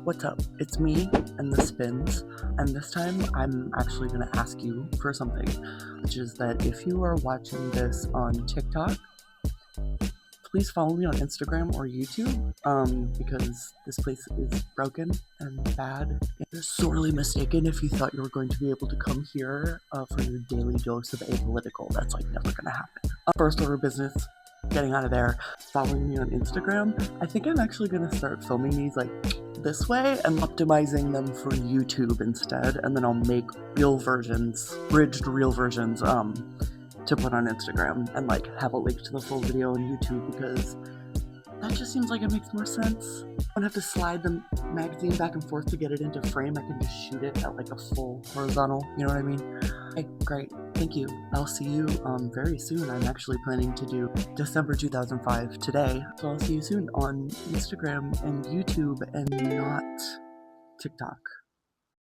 What's up? It's me and the Spins, and this time I'm actually going to ask you for something, which is that if you are watching this on TikTok, please follow me on Instagram or YouTube, because this place is broken and bad. You're sorely mistaken if you thought you were going to be able to come here for your daily dose of apolitical. That's like never going to happen. First order of business, getting out of there, following me on Instagram. I think I'm actually going to start filming these like this way and optimizing them for YouTube instead, and then I'll make real versions, bridged real versions, to put on Instagram and like have a link to the full video on YouTube, because that just seems like it makes more sense. I don't have to slide the magazine back and forth to get it into frame. I can just shoot it at like a full horizontal, you know what I mean? Okay, great, thank you. I'll see you very soon. I'm actually planning to do December 2005 today, so I'll see you soon on Instagram and YouTube and not TikTok.